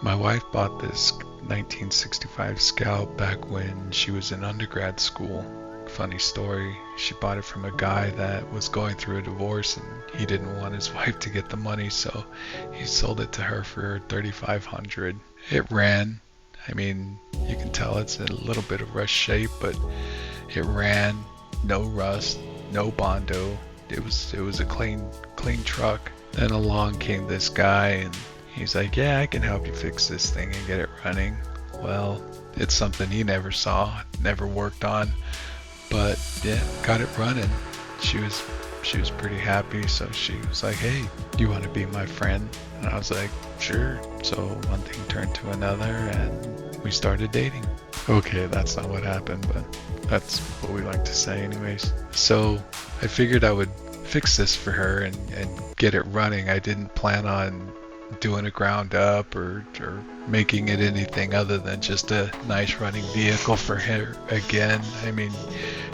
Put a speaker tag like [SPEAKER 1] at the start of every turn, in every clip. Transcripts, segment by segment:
[SPEAKER 1] My wife bought this 1965 Scout back when she was in undergrad school. Funny story, she bought it from a guy that was going through a divorce and he didn't want his wife to get the money, so he sold it to her for $3,500. It ran. I mean, you can tell it's in a little bit of rust shape, but it ran, no rust, no Bondo. It was a clean truck. Then along came this guy and he's like, yeah, I can help you fix this thing and get it running. Well, it's something he never saw, never worked on, but yeah, got it running. She was pretty happy, so she was like, hey, you want to be my friend? And I was like, sure. So one thing turned to another and we started dating. Okay, that's not what happened, but that's what we like to say anyways. So I figured I would fix this for her and get it running. I didn't plan on doing a ground up or making it anything other than just a nice running vehicle for her again. I mean,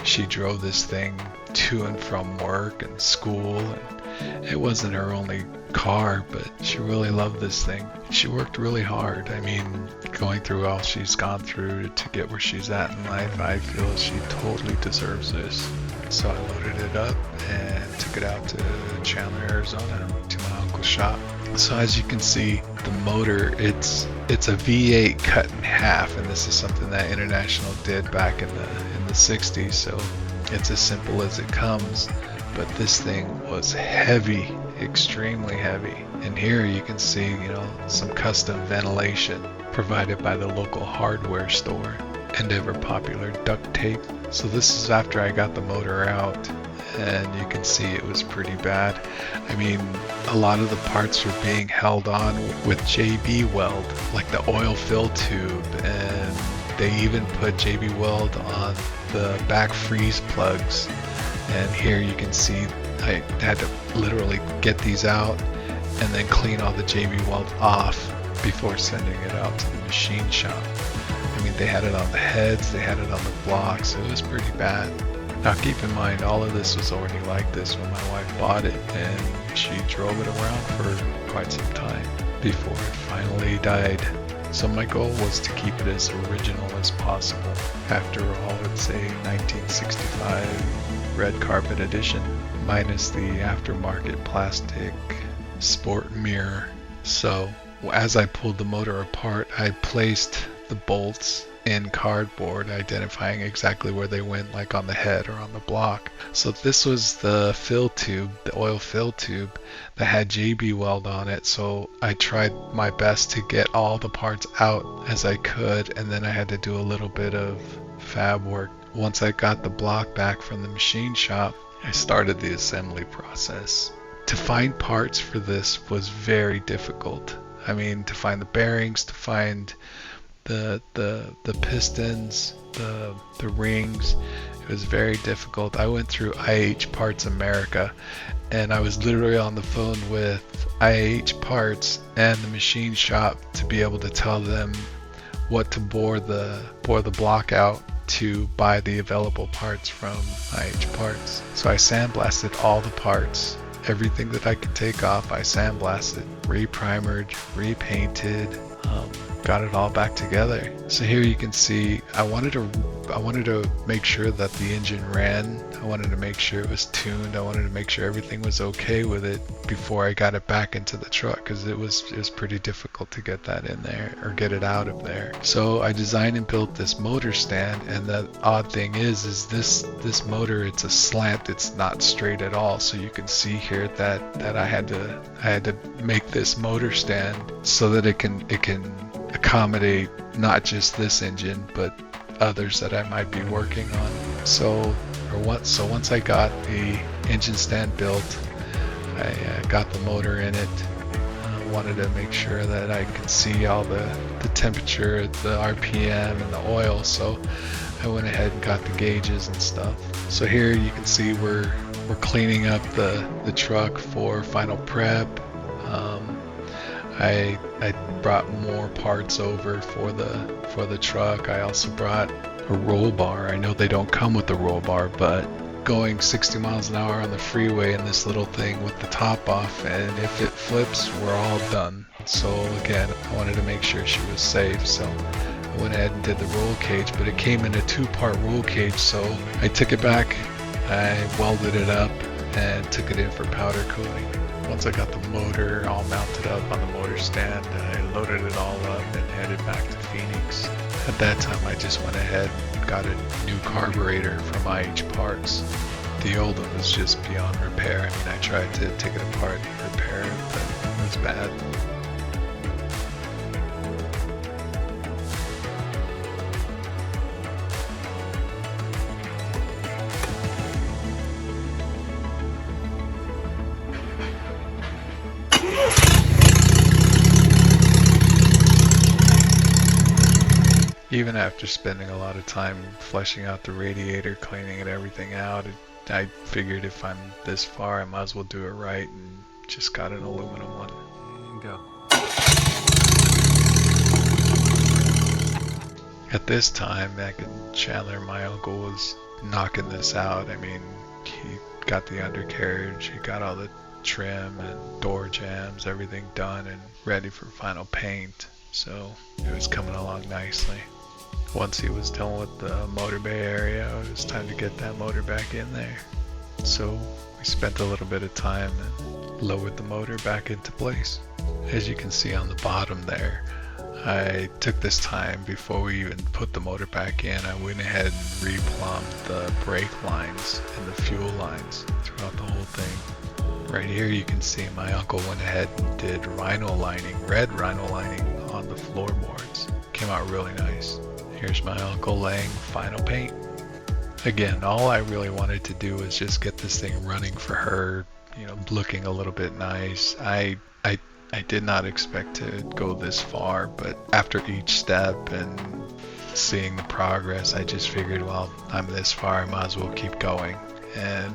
[SPEAKER 1] she drove this thing to and from work and school, and it wasn't her only car, but she really loved this thing. She worked really hard. I mean, going through all she's gone through to get where she's at in life, I feel she totally deserves this. So I loaded it up and took it out to Chandler, Arizona, to my uncle's shop. So as you can see, the motor, it's a V8 cut in half, and this is something that International did back in the 60s, so it's as simple as it comes. But this thing was heavy, extremely heavy. And here you can see, some custom ventilation provided by the local hardware store and ever popular duct tape. So this is after I got the motor out, and you can see it was pretty bad. I mean, a lot of the parts were being held on with JB weld, like the oil fill tube, and they even put JB weld on the back freeze plugs. And here you can see I had to literally get these out and then clean all the JB weld off before sending it out to the machine shop. I mean, they had it on the heads, they had it on the blocks, it was pretty bad. Now keep in mind, all of this was already like this when my wife bought it, and she drove it around for quite some time before it finally died. So my goal was to keep it as original as possible. After all, it's a 1965 red carpet edition, minus the aftermarket plastic sport mirror. So as I pulled the motor apart, I placed the bolts in cardboard, identifying exactly where they went, like on the head or on the block. So this was the fill tube, the oil fill tube that had JB weld on it. So I tried my best to get all the parts out as I could, and then I had to do a little bit of fab work. Once I got the block back from the machine shop, I started the assembly process. To find parts for this was very difficult. I mean, to find the bearings, to find the pistons, the rings, it was very difficult. I went through IH Parts America, and I was literally on the phone with IH Parts and the machine shop to be able to tell them what to bore the block out to buy the available parts from IH Parts. So I sandblasted all the parts. Everything that I could take off, I sandblasted, reprimered, repainted, got it all back together. So here you can see I wanted to make sure that the engine ran. I wanted to make sure it was tuned. I wanted to make sure everything was okay with it before I got it back into the truck, because it was pretty difficult to get that in there or get it out of there. So I designed and built this motor stand, and the odd thing is this motor, it's a slant, it's not straight at all. So you can see here that I had to make this motor stand so that it can accommodate not just this engine but others that I might be working on. So once I got the engine stand built, I got the motor in it. I wanted to make sure that I could see all the temperature, the RPM, and the oil, so I went ahead and got the gauges and stuff. So here you can see we're cleaning up the truck for final prep. I brought more parts over for the truck. I also brought a roll bar. I know they don't come with the roll bar, but going 60 miles an hour on the freeway in this little thing with the top off, and if it flips, we're all done. So again, I wanted to make sure she was safe, so I went ahead and did the roll cage, but it came in a 2-part roll cage, so I took it back, I welded it up, and took it in for powder coating. Once I got the motor all mounted up on the motor stand, I loaded it all up and headed back to Phoenix. At that time, I just went ahead and got a new carburetor from IH Parts. The old one was just beyond repair. I mean, I tried to take it apart and repair it, but it was bad. Even after spending a lot of time fleshing out the radiator, cleaning it, everything out, I figured if I'm this far, I might as well do it right, and just got an aluminum one. And go. At this time, back in Chandler, my uncle was knocking this out. I mean, he got the undercarriage, he got all the trim and door jambs, everything done and ready for final paint. So it was coming along nicely. Once he was done with the motor bay area, it was time to get that motor back in there. So we spent a little bit of time and lowered the motor back into place. As you can see on the bottom there, I took this time before we even put the motor back in. I went ahead and replumbed the brake lines and the fuel lines throughout the whole thing. Right here you can see my uncle went ahead and did rhino lining, red rhino lining on the floorboards. Came out really nice. Here's my uncle laying final paint. Again, all I really wanted to do was just get this thing running for her, you know, looking a little bit nice. I did not expect to go this far, but after each step and seeing the progress, I just figured, well, I'm this far, I might as well keep going. And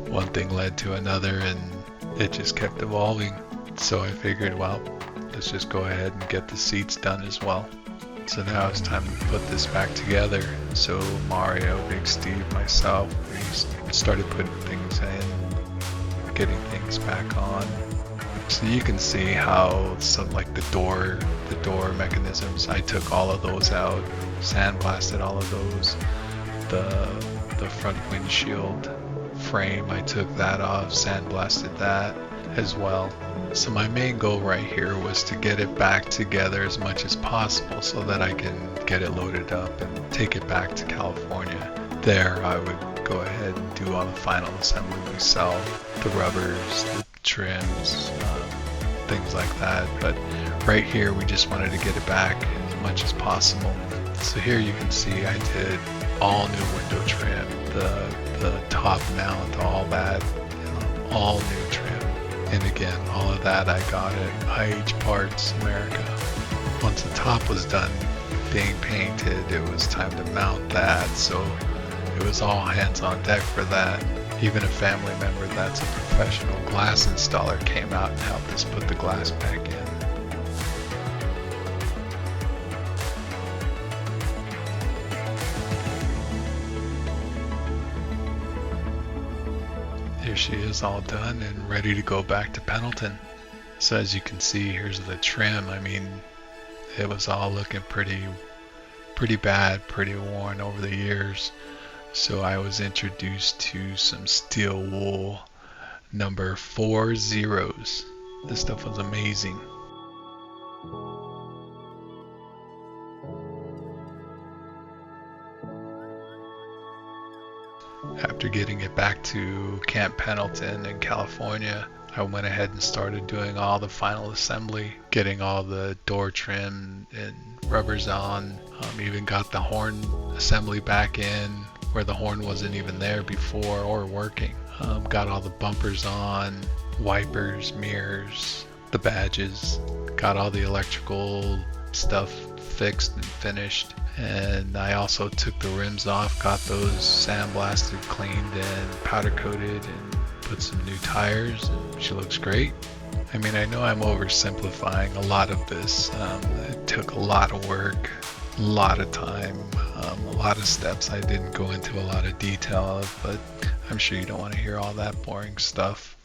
[SPEAKER 1] one thing led to another, and it just kept evolving. So I figured, well, let's just go ahead and get the seats done as well. So now it's time to put this back together. So Mario, Big Steve, myself, we started putting things in, getting things back on. So you can see how some like the door mechanisms, I took all of those out, sandblasted all of those. The front windshield frame, I took that off, sandblasted that as well. So my main goal right here was to get it back together as much as possible so that I can get it loaded up and take it back to California. There I would go ahead and do all the final assembly myself, the rubbers, the trims, things like that. But right here we just wanted to get it back as much as possible. So here you can see I did all new window trim, the top mount, all that, all new trim. And again, all of that I got at IH Parts America. Once the top was done being painted, it was time to mount that. So it was all hands on deck for that. Even a family member that's a professional glass installer came out and helped us put the glass back in. Here she is all done and ready to go back to Pendleton. So as you can see, here's the trim. I mean, it was all looking pretty bad, pretty worn over the years. So I was introduced to some steel wool number 40s. This stuff was amazing. After getting it back to Camp Pendleton in California, I went ahead and started doing all the final assembly, getting all the door trim and rubbers on, even got the horn assembly back in where the horn wasn't even there before or working. Got all the bumpers on, wipers, mirrors, the badges, got all the electrical stuff fixed and finished. And I also took the rims off, got those sandblasted, cleaned, and powder coated, and put some new tires, and she looks great. I mean, I know I'm oversimplifying a lot of this. It took a lot of work, a lot of time. A lot of steps I didn't go into a lot of detail of, but I'm sure you don't want to hear all that boring stuff.